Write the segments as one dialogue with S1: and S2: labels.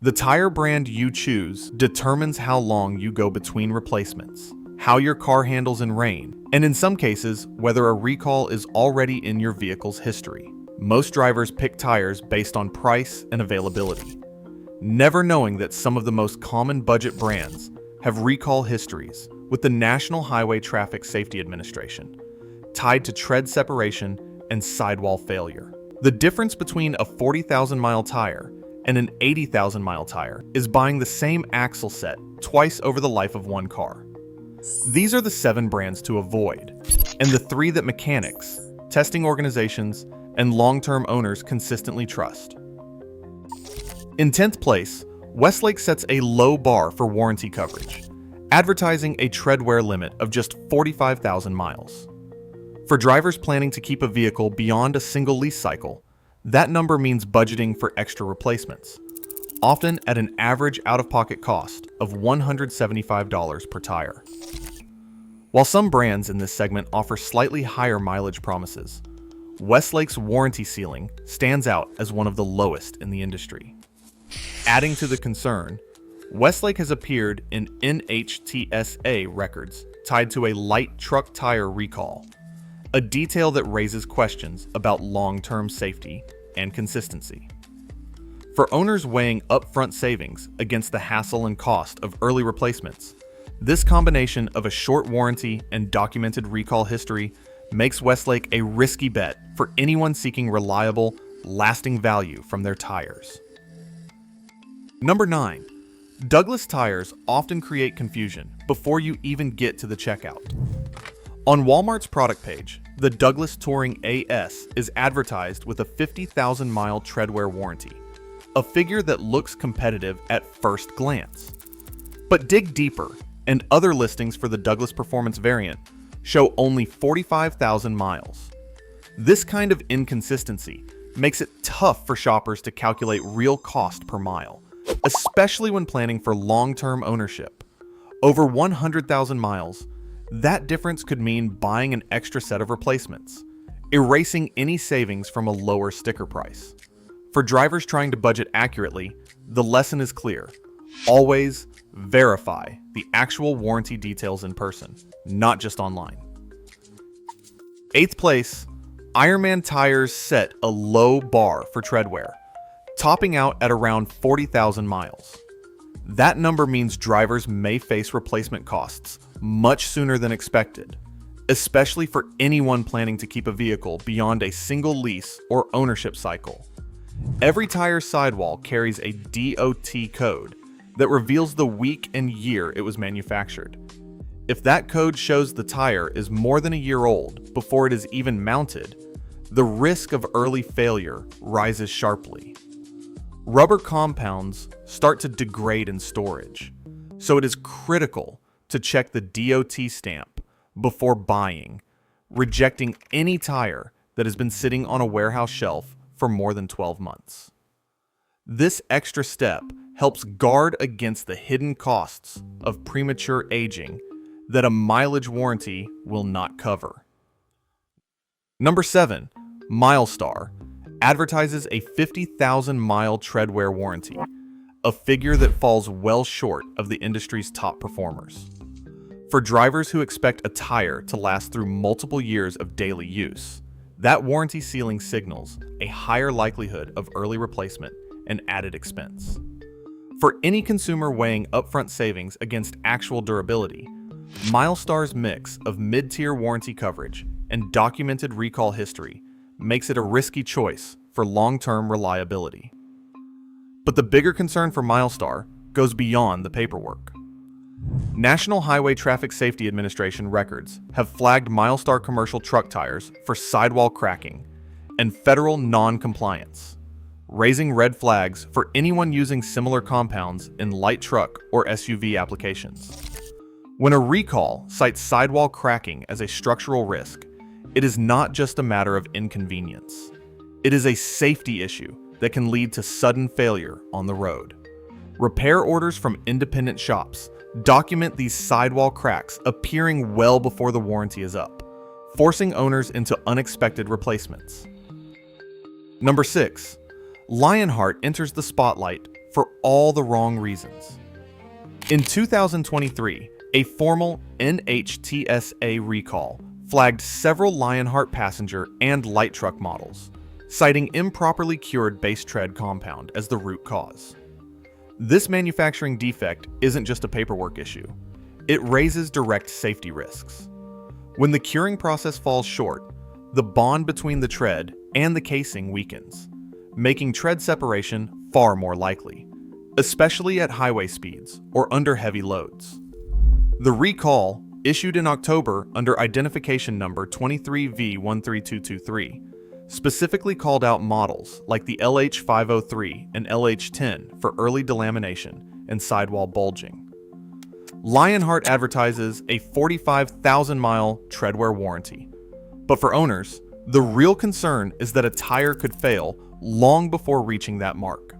S1: The tire brand you choose determines how long you go between replacements, how your car handles in rain, and in some cases, whether a recall is already in your vehicle's history. Most drivers pick tires based on price and availability, never knowing that some of the most common budget brands have recall histories with the National Highway Traffic Safety Administration, tied to tread separation and sidewall failure. The difference between a 40,000-mile tire and an 80,000-mile tire is buying the same axle set twice over the life of one car. These are the 7 brands to avoid, and the 3 that mechanics, testing organizations, and long-term owners consistently trust. In 10th place, Westlake sets a low bar for warranty coverage, advertising a tread wear limit of just 45,000 miles. For drivers planning to keep a vehicle beyond a single lease cycle, that number means budgeting for extra replacements, often at an average out-of-pocket cost of $175 per tire. While some brands in this segment offer slightly higher mileage promises, Westlake's warranty ceiling stands out as one of the lowest in the industry. Adding to the concern, Westlake has appeared in NHTSA records tied to a light truck tire recall, a detail that raises questions about long-term safety and consistency. For owners weighing upfront savings against the hassle and cost of early replacements, this combination of a short warranty and documented recall history makes Westlake a risky bet for anyone seeking reliable, lasting value from their tires. Number 9. Douglas tires often create confusion before you even get to the checkout. On Walmart's product page, the Douglas Touring AS is advertised with a 50,000-mile treadwear warranty, a figure that looks competitive at first glance. But dig deeper, and other listings for the Douglas Performance variant show only 45,000 miles. This kind of inconsistency makes it tough for shoppers to calculate real cost per mile, especially when planning for long-term ownership. Over 100,000 miles, that difference could mean buying an extra set of replacements, erasing any savings from a lower sticker price. For drivers trying to budget accurately, the lesson is clear. Always verify the actual warranty details in person, not just online. 8th place, Ironman tires set a low bar for treadwear, topping out at around 40,000 miles. That number means drivers may face replacement costs much sooner than expected, especially for anyone planning to keep a vehicle beyond a single lease or ownership cycle. Every tire sidewall carries a DOT code that reveals the week and year it was manufactured. If that code shows the tire is more than a year old before it is even mounted, the risk of early failure rises sharply. Rubber compounds start to degrade in storage, so it is critical to check the DOT stamp before buying, rejecting any tire that has been sitting on a warehouse shelf for more than 12 months. This extra step helps guard against the hidden costs of premature aging that a mileage warranty will not cover. Number 7, Milestar advertises a 50,000-mile treadwear warranty, a figure that falls well short of the industry's top performers. For drivers who expect a tire to last through multiple years of daily use, that warranty ceiling signals a higher likelihood of early replacement and added expense. For any consumer weighing upfront savings against actual durability, Milestar's mix of mid-tier warranty coverage and documented recall history makes it a risky choice for long-term reliability. But the bigger concern for Milestar goes beyond the paperwork. National Highway Traffic Safety Administration records have flagged Milestar commercial truck tires for sidewall cracking and federal non-compliance, raising red flags for anyone using similar compounds in light truck or SUV applications. When a recall cites sidewall cracking as a structural risk, it is not just a matter of inconvenience. It is a safety issue that can lead to sudden failure on the road. Repair orders from independent shops document these sidewall cracks appearing well before the warranty is up, forcing owners into unexpected replacements. Number 6. Lionheart enters the spotlight for all the wrong reasons. In 2023, a formal NHTSA recall flagged several Lionheart passenger and light truck models, citing improperly cured base tread compound as the root cause. This manufacturing defect isn't just a paperwork issue. It raises direct safety risks. When the curing process falls short, the bond between the tread and the casing weakens, making tread separation far more likely, especially at highway speeds or under heavy loads. The recall, issued in October under identification number 23V13223, specifically called out models like the LH503 and LH10 for early delamination and sidewall bulging. Lionheart advertises a 45,000-mile treadwear warranty, but for owners, the real concern is that a tire could fail long before reaching that mark.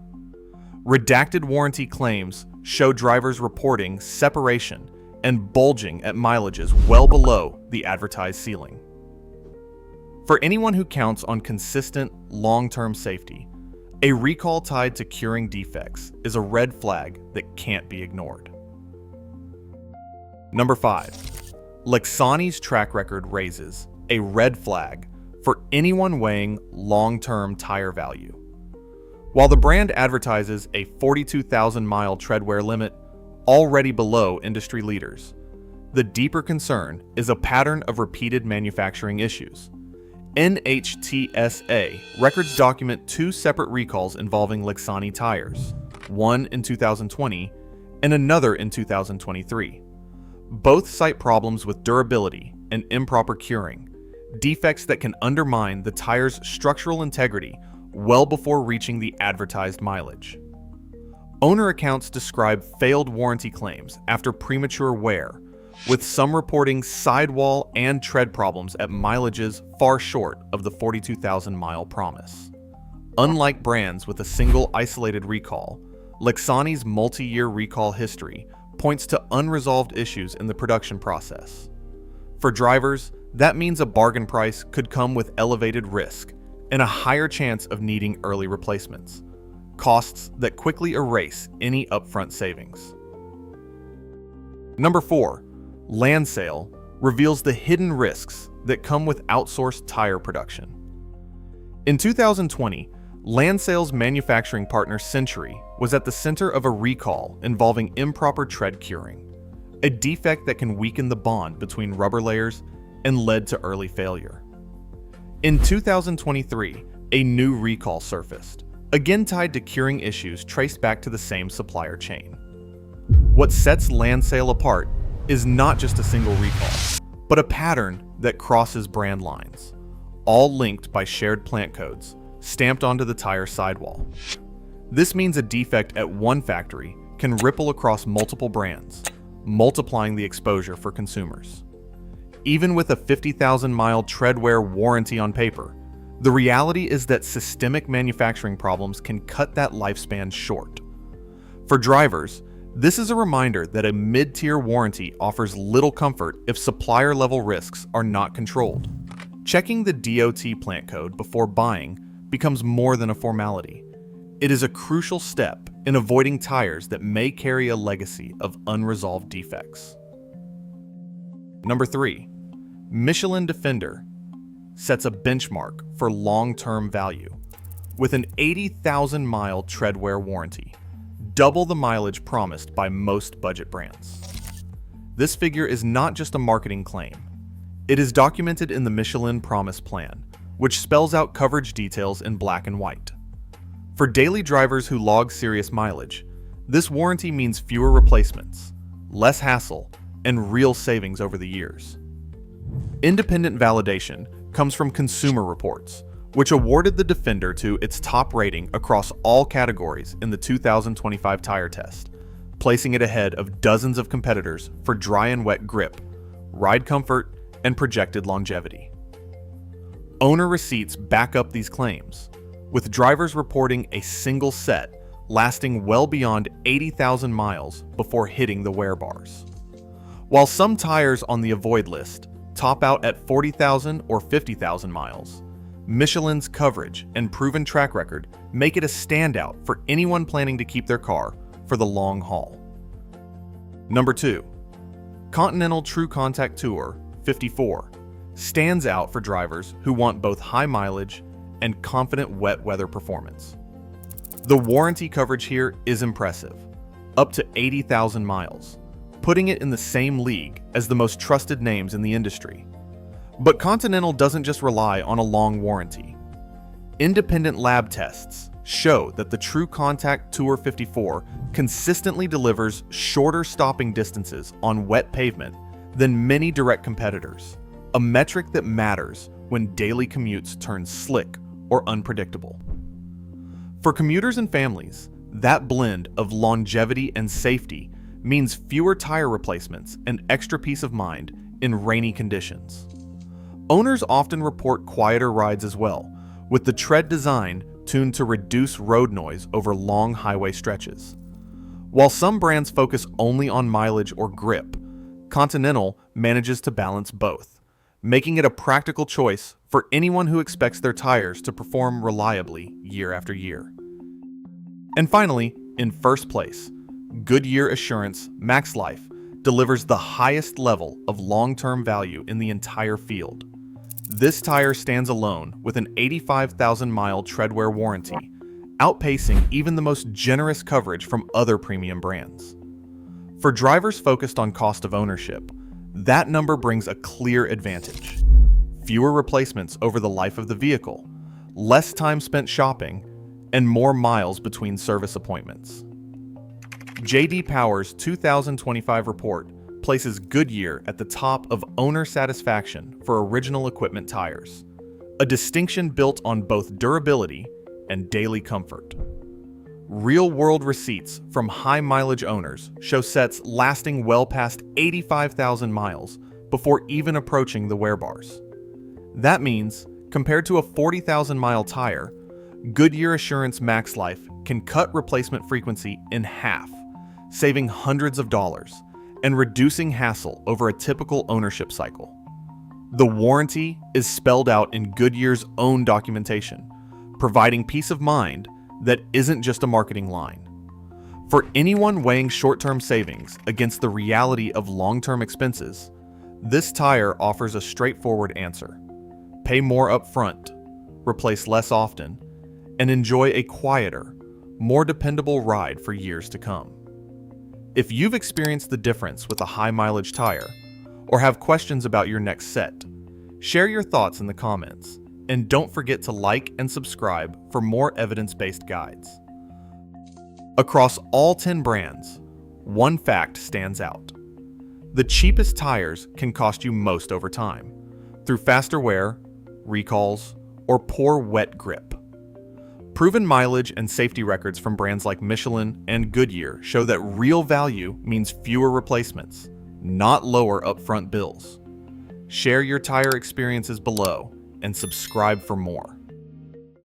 S1: Redacted warranty claims show drivers reporting separation and bulging at mileages well below the advertised ceiling. For anyone who counts on consistent, long-term safety, a recall tied to curing defects is a red flag that can't be ignored. Number 5. Lexani's track record raises a red flag for anyone weighing long-term tire value. While the brand advertises a 42,000-mile treadwear limit already below industry leaders, the deeper concern is a pattern of repeated manufacturing issues. NHTSA records document 2 separate recalls involving Lexani tires, one in 2020 and another in 2023. Both cite problems with durability and improper curing, defects that can undermine the tire's structural integrity well before reaching the advertised mileage. Owner accounts describe failed warranty claims after premature wear, with some reporting sidewall and tread problems at mileages far short of the 42,000-mile promise. Unlike brands with a single isolated recall, Lexani's multi-year recall history points to unresolved issues in the production process. For drivers, that means a bargain price could come with elevated risk and a higher chance of needing early replacements, costs that quickly erase any upfront savings. Number 4. LandSail reveals the hidden risks that come with outsourced tire production. In 2020, LandSail's manufacturing partner Century was at the center of a recall involving improper tread curing, a defect that can weaken the bond between rubber layers and led to early failure. In 2023, a new recall surfaced, again tied to curing issues traced back to the same supplier chain. What sets LandSail apart is not just a single recall, but a pattern that crosses brand lines, all linked by shared plant codes stamped onto the tire sidewall. This means a defect at one factory can ripple across multiple brands, multiplying the exposure for consumers. Even with a 50,000-mile treadwear warranty on paper, the reality is that systemic manufacturing problems can cut that lifespan short. For drivers, this is a reminder that a mid-tier warranty offers little comfort if supplier-level risks are not controlled. Checking the DOT plant code before buying becomes more than a formality. It is a crucial step in avoiding tires that may carry a legacy of unresolved defects. Number 3. Michelin Defender sets a benchmark for long-term value with an 80,000-mile treadwear warranty, double the mileage promised by most budget brands. This figure is not just a marketing claim. It is documented in the Michelin Promise Plan, which spells out coverage details in black and white. For daily drivers who log serious mileage, this warranty means fewer replacements, less hassle, and real savings over the years. Independent validation comes from Consumer Reports, which awarded the Defender to its top rating across all categories in the 2025 tire test, placing it ahead of dozens of competitors for dry and wet grip, ride comfort, and projected longevity. Owner receipts back up these claims, with drivers reporting a single set lasting well beyond 80,000 miles before hitting the wear bars. While some tires on the avoid list top out at 40,000 or 50,000 miles, Michelin's coverage and proven track record make it a standout for anyone planning to keep their car for the long haul. Number 2. Continental TrueContact Tour 54 stands out for drivers who want both high mileage and confident wet weather performance. The warranty coverage here is impressive, up to 80,000 miles, putting it in the same league as the most trusted names in the industry. But Continental doesn't just rely on a long warranty. Independent lab tests show that the TrueContact Tour 54 consistently delivers shorter stopping distances on wet pavement than many direct competitors, a metric that matters when daily commutes turn slick or unpredictable. For commuters and families, that blend of longevity and safety means fewer tire replacements and extra peace of mind in rainy conditions. Owners often report quieter rides as well, with the tread design tuned to reduce road noise over long highway stretches. While some brands focus only on mileage or grip, Continental manages to balance both, making it a practical choice for anyone who expects their tires to perform reliably year after year. And finally, in first place, Goodyear Assurance MaxLife delivers the highest level of long-term value in the entire field. This tire stands alone with an 85,000-mile treadwear warranty, outpacing even the most generous coverage from other premium brands. For drivers focused on cost of ownership, that number brings a clear advantage. Fewer replacements over the life of the vehicle, less time spent shopping, and more miles between service appointments. J.D. Power's 2025 report places Goodyear at the top of owner satisfaction for original equipment tires, a distinction built on both durability and daily comfort. Real-world receipts from high-mileage owners show sets lasting well past 85,000 miles before even approaching the wear bars. That means, compared to a 40,000-mile tire, Goodyear Assurance MaxLife can cut replacement frequency in half, saving hundreds of dollars and reducing hassle over a typical ownership cycle. The warranty is spelled out in Goodyear's own documentation, providing peace of mind that isn't just a marketing line. For anyone weighing short-term savings against the reality of long-term expenses, this tire offers a straightforward answer. Pay more upfront, replace less often, and enjoy a quieter, more dependable ride for years to come. If you've experienced the difference with a high-mileage tire, or have questions about your next set, share your thoughts in the comments, and don't forget to like and subscribe for more evidence-based guides. Across all 10 brands, one fact stands out. The cheapest tires can cost you most over time, through faster wear, recalls, or poor wet grip. Proven mileage and safety records from brands like Michelin and Goodyear show that real value means fewer replacements, not lower upfront bills. Share your tire experiences below and subscribe for more.